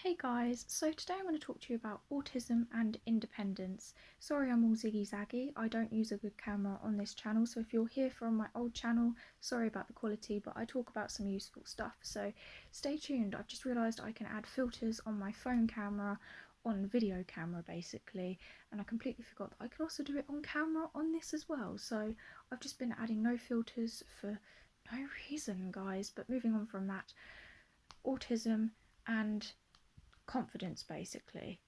Hey guys, so today I'm going to talk to you about autism and independence. Sorry I'm all ziggy zaggy, I don't use a good camera on this channel, so if you're here from my old channel, sorry about the quality, but I talk about some useful stuff, so stay tuned. I've just realised I can add filters on my phone camera, on video camera basically, and I completely forgot that I can also do it on camera on this as well, so I've just been adding no filters for no reason guys. But moving on from that, autism and confidence, basically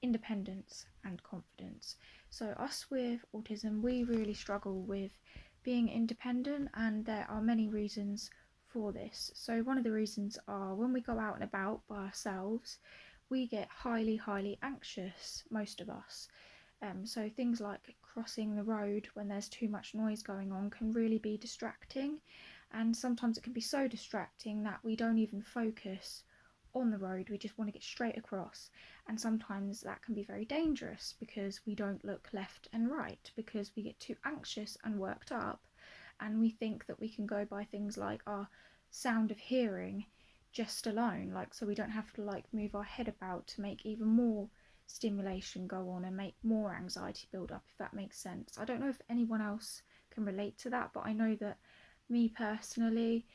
independence and confidence. So us with autism, we really struggle with being independent, and there are many reasons for this. So one of the reasons are when we go out and about by ourselves, we get highly anxious, most of us. So things like crossing the road when there's too much noise going on can really be distracting, and sometimes it can be so distracting that we don't even focus on the road, we just want to get straight across. And sometimes that can be very dangerous because we don't look left and right because we get too anxious and worked up, and we think that we can go by things like our sound of hearing just alone, like, so we don't have to like move our head about to make even more stimulation go on and make more anxiety build up, if that makes sense. I don't know if anyone else can relate to that, but I know that me personally,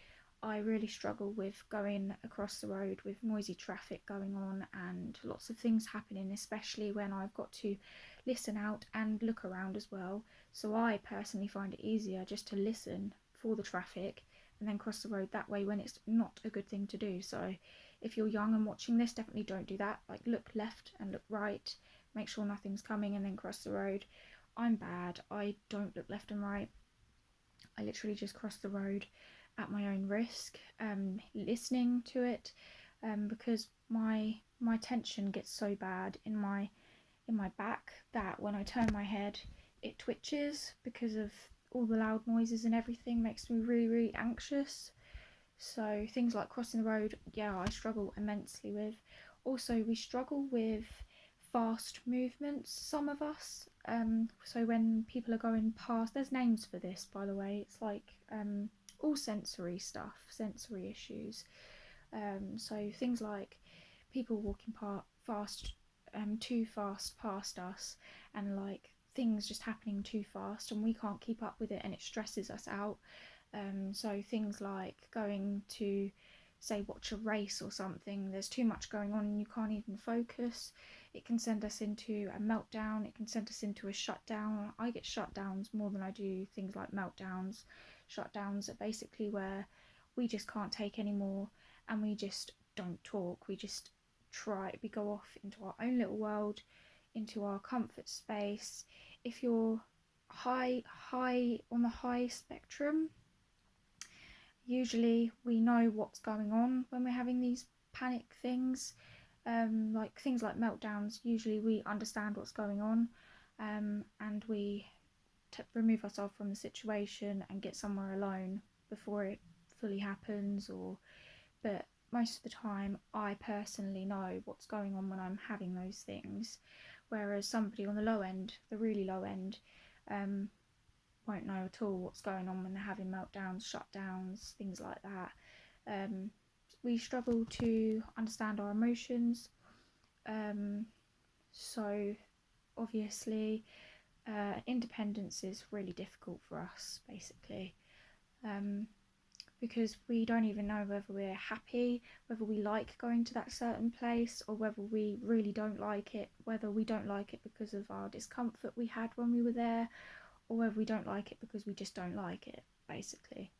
I really struggle with going across the road with noisy traffic going on and lots of things happening, especially when I've got to listen out and look around as well. So I personally find it easier just to listen for the traffic and then cross the road that way when it's not a good thing to do. So if you're young and watching this, definitely don't do that. Like, look left and look right, make sure nothing's coming, and then cross the road. I'm bad, I don't look left and right. I literally just cross the road at my own risk, listening to it, because my tension gets so bad in my back that when I turn my head it twitches because of all the loud noises and everything. Makes me really anxious. So things like crossing the road, yeah, I struggle immensely with. Also, we struggle with fast movements, some of us. So when people are going past, there's names for this, by the way. It's like all sensory stuff, sensory issues. So things like people walking fast, too fast past us, and like things just happening too fast, and we can't keep up with it, and it stresses us out. So things like going to, say, watch a race or something, there's too much going on and you can't even focus. It can send us into a meltdown, it can send us into a shutdown. I get shutdowns more than I do things like meltdowns. Shutdowns are basically where we just can't take any more and we just don't talk, we just we go off into our own little world, into our comfort space. If you're high on the high spectrum, usually we know what's going on when we're having these panic things, like things like meltdowns. Usually we understand what's going on, and we remove ourselves from the situation and get somewhere alone before it fully happens. But most of the time I personally know what's going on when I'm having those things, whereas somebody on the low end, the really low end, won't know at all what's going on when they're having meltdowns, shutdowns, things like that. We struggle to understand our emotions, so obviously independence is really difficult for us, basically, because we don't even know whether we're happy, whether we like going to that certain place, or whether we really don't like it, whether we don't like it because of our discomfort we had when we were there, or whether we don't like it because we just don't like it, basically,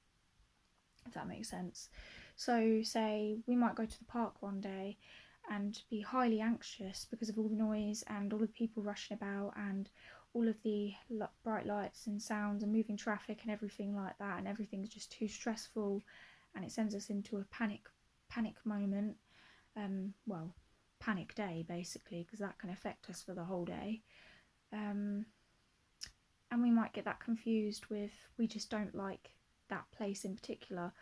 if that makes sense. So say we might go to the park one day and be highly anxious because of all the noise and all the people rushing about and all of the bright lights and sounds and moving traffic and everything like that, and everything's just too stressful, and it sends us into a panic moment, panic day, basically, because that can affect us for the whole day. And we might get that confused with we just don't like that place in particular,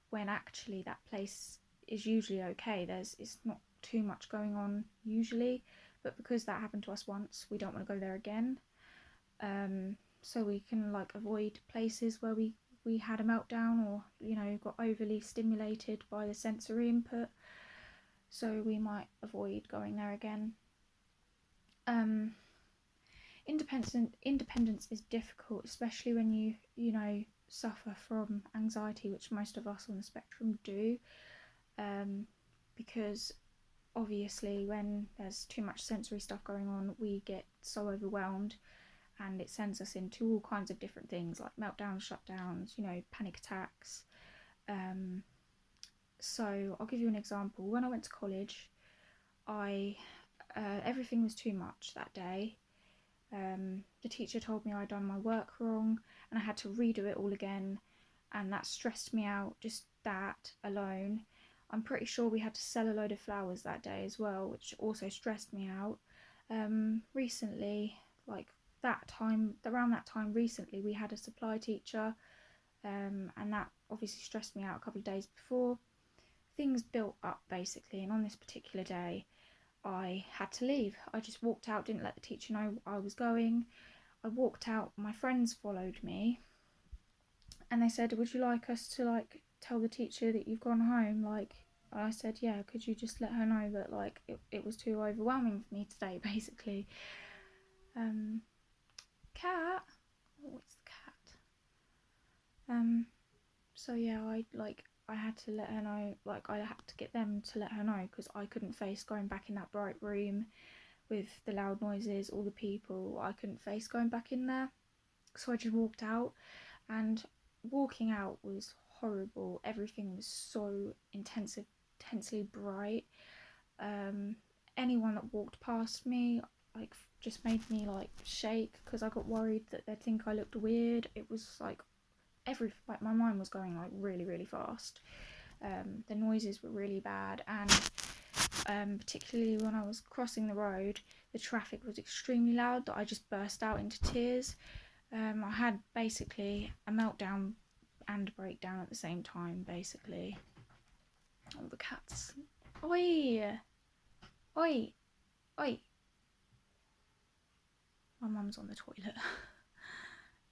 when actually that place is usually okay. It's not too much going on usually, but because that happened to us once, we don't want to go there again. So we can like avoid places where we had a meltdown, or got overly stimulated by the sensory input. so we might avoid going there again. Independence is difficult, especially when you know, suffer from anxiety, which most of us on the spectrum do, because obviously when there's too much sensory stuff going on, we get so overwhelmed, and it sends us into all kinds of different things like meltdowns, shutdowns, you know, panic attacks. So I'll give you an example. When I went to college, I everything was too much that day. The teacher told me I'd done my work wrong and I had to redo it all again, and that stressed me out, just that alone. I'm pretty sure we had to sell a load of flowers that day as well, which also stressed me out. Recently, like around that time recently, we had a supply teacher, and that obviously stressed me out a couple of days before. Things built up basically, and on this particular day, I had to leave. I just walked out, didn't let the teacher know I was going. I walked out, my friends followed me, and they said, "Would you like us to like tell the teacher that you've gone home?" Like, I said, "Yeah, could you just let her know that like it was too overwhelming for me today," basically. Cat. Oh, it's the cat. So yeah, I had to let her know, like I had to get them to let her know, because I couldn't face going back in that bright room with the loud noises, all the people. I couldn't face going back in there, so I just walked out, and walking out was horrible. Everything was so intensely bright. Anyone that walked past me like just made me like shake, because I got worried that they'd think I looked weird. It was like my mind was going like really fast. The noises were really bad, and particularly when I was crossing the road, the traffic was extremely loud that I just burst out into tears. I had basically a meltdown and a breakdown at the same time, basically. Oh, the cats. Oi! Oi! Oi! My mum's on the toilet.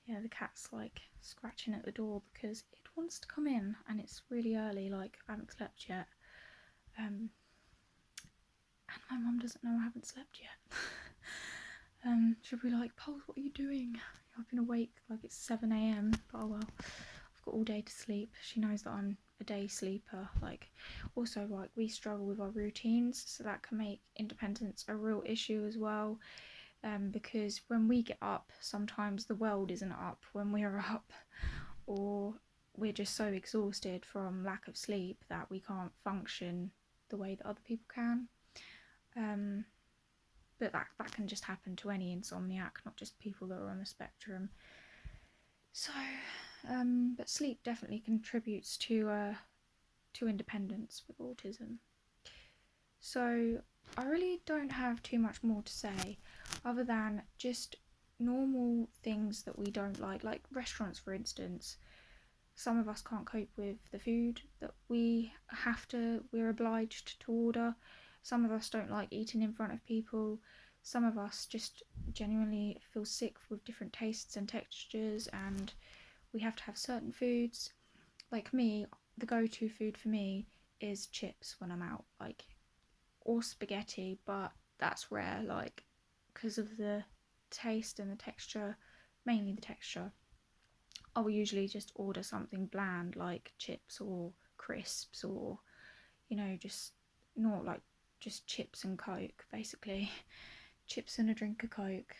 Yeah, the cat's like scratching at the door because it wants to come in, and it's really early, like I haven't slept yet. And my mum doesn't know I haven't slept yet. She'll be like, "Pulse, what are you doing? I've been awake, like it's 7 a.m. Oh well, I've got all day to sleep." She knows that I'm a day sleeper. Like, also, like, we struggle with our routines, so that can make independence a real issue as well. Because when we get up, sometimes the world isn't up when we're up, or we're just so exhausted from lack of sleep that we can't function the way that other people can. But that can just happen to any insomniac, not just people that are on the spectrum. So, but sleep definitely contributes to independence with autism. So I really don't have too much more to say, other than just normal things that we don't like restaurants, for instance. Some of us can't cope with the food that we're obliged to order. Some of us don't like eating in front of people. Some of us just genuinely feel sick with different tastes and textures, and we have to have certain foods. Like me, the go-to food for me is chips when I'm out, like, or spaghetti, but that's rare, like, because of the taste and the texture, mainly the texture. I will usually just order something bland like chips or crisps, or, you know, just not like just chips and Coke, basically. Chips and a drink of Coke.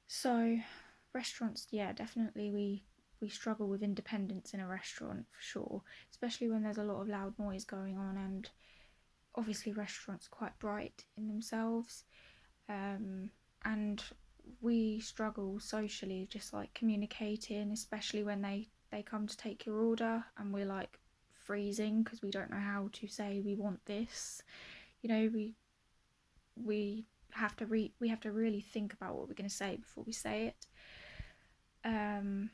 So restaurants, yeah, definitely we struggle with independence in a restaurant for sure, especially when there's a lot of loud noise going on, and obviously restaurants are quite bright in themselves, and we struggle socially, just like communicating, especially when they come to take your order and we're like freezing because we don't know how to say we want this. You know, we have to really think about what we're going to say before we say it. And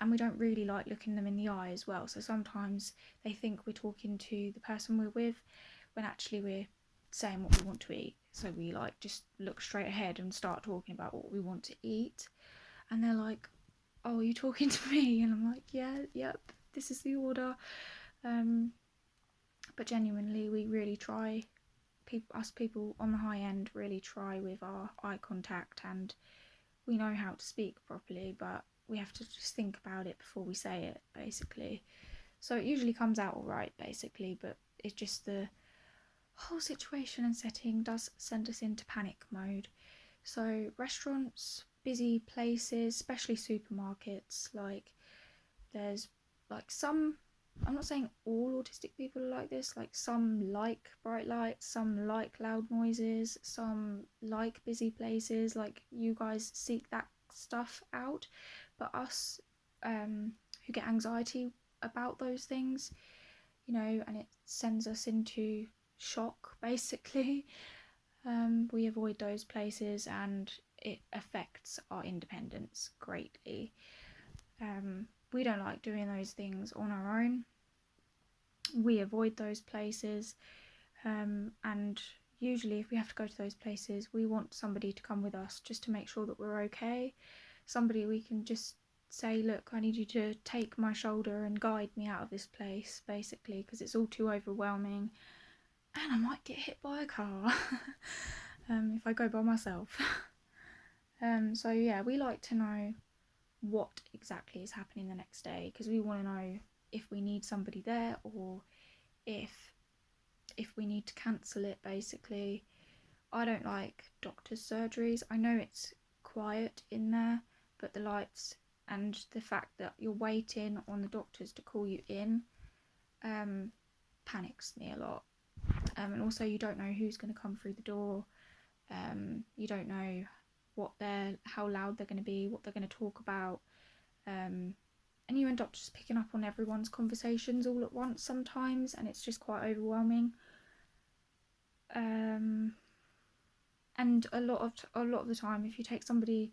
we don't really like looking them in the eye as well, so sometimes they think we're talking to the person we're with when actually we're saying what we want to eat. So we like just look straight ahead and start talking about what we want to eat, and they're like, "Oh, are you talking to me?" And I'm like, "Yeah, yep, this is the order. But genuinely, we really try, us people on the high end really try with our eye contact, and we know how to speak properly, but we have to just think about it before we say it, basically. So it usually comes out all right, basically, but it's just the whole situation and setting does send us into panic mode. So restaurants, busy places, especially supermarkets, like there's like some, I'm not saying all autistic people are like this, like some like bright lights, some like loud noises, some like busy places, like you guys seek that stuff out, but us who get anxiety about those things, you know, and it sends us into shock basically. We avoid those places and it affects our independence greatly. We don't like doing those things on our own. We avoid those places, and usually if we have to go to those places, we want somebody to come with us just to make sure that we're okay. Somebody we can just say, look, I need you to take my shoulder and guide me out of this place, basically, because it's all too overwhelming and I might get hit by a car if I go by myself. So yeah, we like to know what exactly is happening the next day, because we want to know if we need somebody there or if we need to cancel it, basically. I don't like doctor's surgeries. I know it's quiet in there, but the lights and the fact that you're waiting on the doctors to call you in panics me a lot. And also you don't know who's going to come through the door. You don't know how loud they're going to be, what they're going to talk about. And you end up just picking up on everyone's conversations all at once sometimes, and it's just quite overwhelming. And a lot of the time, if you take somebody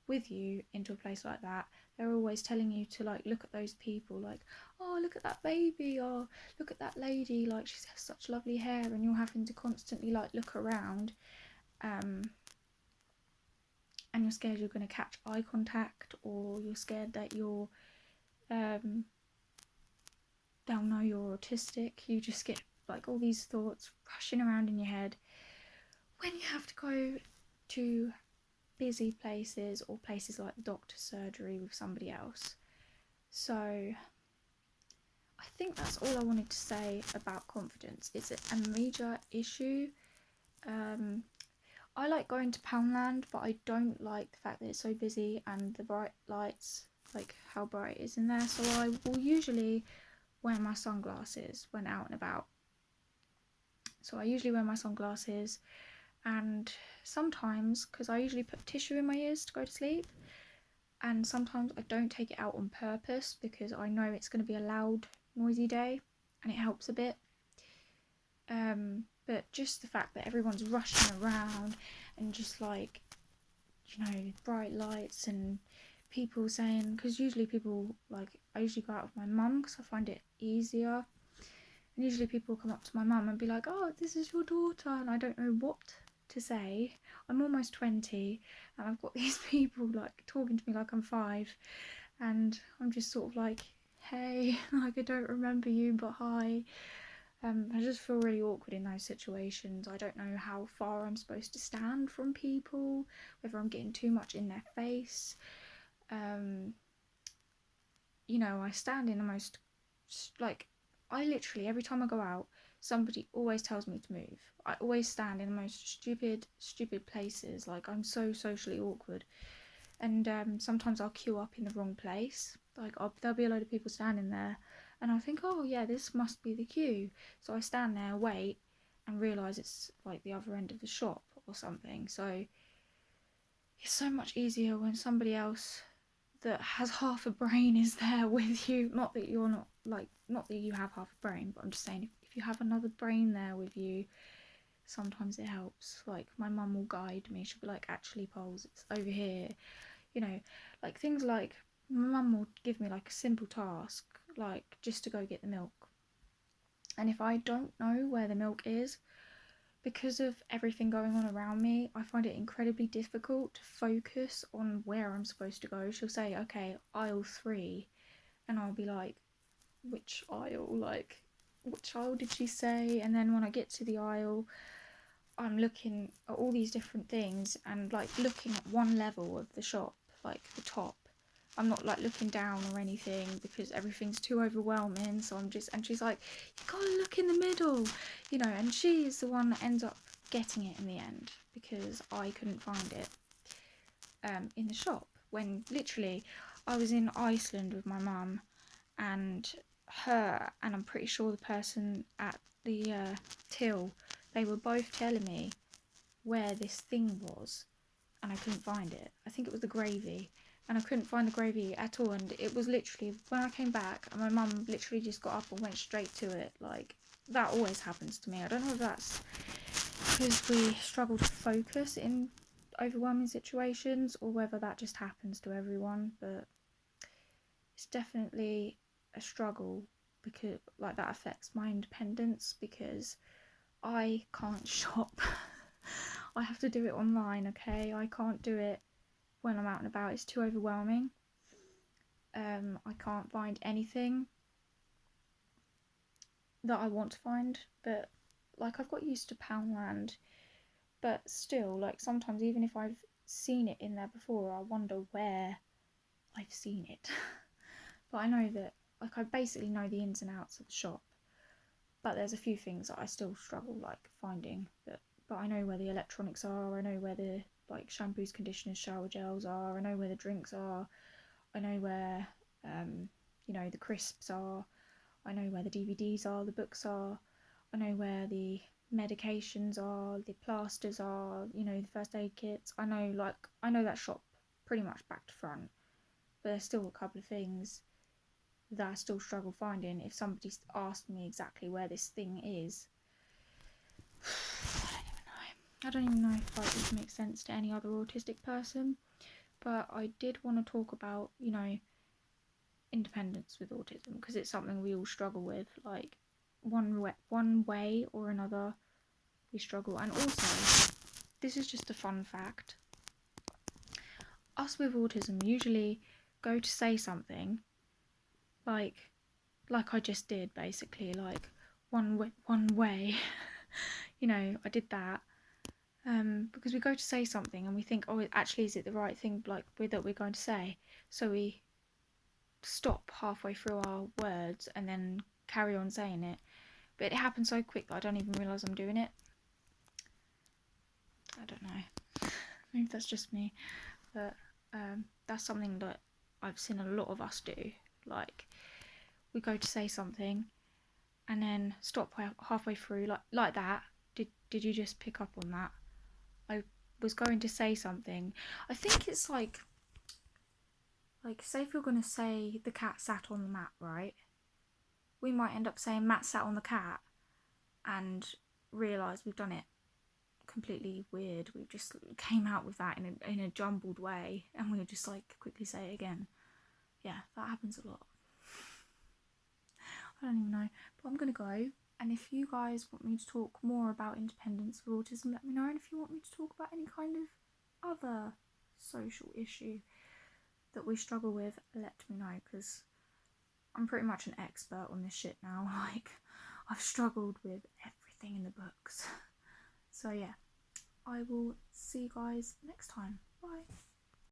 with you into a place like that, they're always telling you to like look at those people, like, oh, look at that baby, or look at that lady, like she has such lovely hair, and you're having to constantly like look around, and you're scared you're going to catch eye contact, or you're scared that they'll know you're autistic. You just get like all these thoughts rushing around in your head when you have to go to busy places or places like the doctor's surgery with somebody else. So I think that's all I wanted to say about confidence. It's a major issue. I like going to Poundland, but I don't like the fact that it's so busy and the bright lights, like how bright it is in there. So I will usually wear my sunglasses when out and about. So I usually wear my sunglasses, and sometimes, because I usually put tissue in my ears to go to sleep, and sometimes I don't take it out on purpose because I know it's going to be a loud, noisy day, and it helps a bit. But just the fact that everyone's rushing around and just like, you know, bright lights and people saying, because usually people, like, I usually go out with my mum because I find it easier, and usually people come up to my mum and be like, oh, this is your daughter, and I don't know what to say. I'm almost 20 and I've got these people like talking to me like I'm 5, and I'm just sort of like, hey, like I don't remember you, but hi. I just feel really awkward in those situations. I don't know how far I'm supposed to stand from people, whether I'm getting too much in their face. You know, I stand in the most, like, I literally, every time I go out, somebody always tells me to move. I always stand in the most stupid places. Like, I'm so socially awkward. And sometimes I'll queue up in the wrong place. Like, there'll be a load of people standing there, and I'll think, oh yeah, this must be the queue. So I stand there, wait, and realise it's like the other end of the shop or something. So it's so much easier when somebody else that has half a brain is there with you. Not that you're not, like, not that you have half a brain, but I'm just saying, if you have another brain there with you, sometimes it helps. Like, my mum will guide me. She'll be like, actually, Poles, it's over here. You know, like things like, my mum will give me like a simple task, like just to go get the milk. And if I don't know where the milk is, because of everything going on around me, I find it incredibly difficult to focus on where I'm supposed to go. She'll say, okay, aisle 3, and I'll be like, which aisle, like, which aisle did she say? And then when I get to the aisle, I'm looking at all these different things and like looking at one level of the shop, like the top. I'm not like looking down or anything because everything's too overwhelming. So I'm just, and she's like, you gotta look in the middle, you know, and she is the one that ends up getting it in the end because I couldn't find it in the shop when literally I was in Iceland with my mum and her, and I'm pretty sure the person at the till, they were both telling me where this thing was and I couldn't find it. I think it was the gravy, and I couldn't find the gravy at all, and it was literally when I came back and my mum literally just got up and went straight to it. Like, that always happens to me. I don't know if that's because we struggle to focus in overwhelming situations or whether that just happens to everyone, but it's definitely a struggle because like that affects my independence because I can't shop. I have to do it online, okay? I can't do it when I'm out and about. It's too overwhelming. I can't find anything that I want to find, but like I've got used to Poundland, but still, like sometimes even if I've seen it in there before, I wonder where I've seen it. But I know that, like, I basically know the ins and outs of the shop, but there's a few things that I still struggle like finding. But I know where the electronics are. I know where the like shampoos, conditioners, shower gels are. I know where the drinks are. I know where you know, the crisps are. I know where the DVDs are, the books are. I know where the medications are, the plasters are, you know, the first aid kits. I know that shop pretty much back to front. But there's still a couple of things that I still struggle finding. If somebody asked me exactly where this thing is, I don't even know if like this makes sense to any other autistic person. But I did want to talk about, you know, independence with autism because it's something we all struggle with. Like one way or another, we struggle. And also, this is just a fun fact. Us with autism usually go to say something like I just did, basically, like one way. You know, I did that because we go to say something and we think, oh, actually, is it the right thing like that we're going to say? So we stop halfway through our words and then carry on saying it. But it happens so quick that I don't even realise I'm doing it. I don't know. Maybe that's just me. But that's something that I've seen a lot of us do. Like, we go to say something and then stop halfway through, like that. Did you just pick up on that? I was going to say something. I think it's like say if you're going to say the cat sat on the mat, right? We might end up saying Matt sat on the cat and realise we've done it completely weird. We just came out with that in a jumbled way and we would just like quickly say it again. Yeah, that happens a lot. I don't even know, but I'm gonna go, and if you guys want me to talk more about independence for autism, let me know. And if you want me to talk about any kind of other social issue that we struggle with, let me know, because I'm pretty much an expert on this shit now. Like, I've struggled with everything in the books. So yeah, I will see you guys next time. Bye.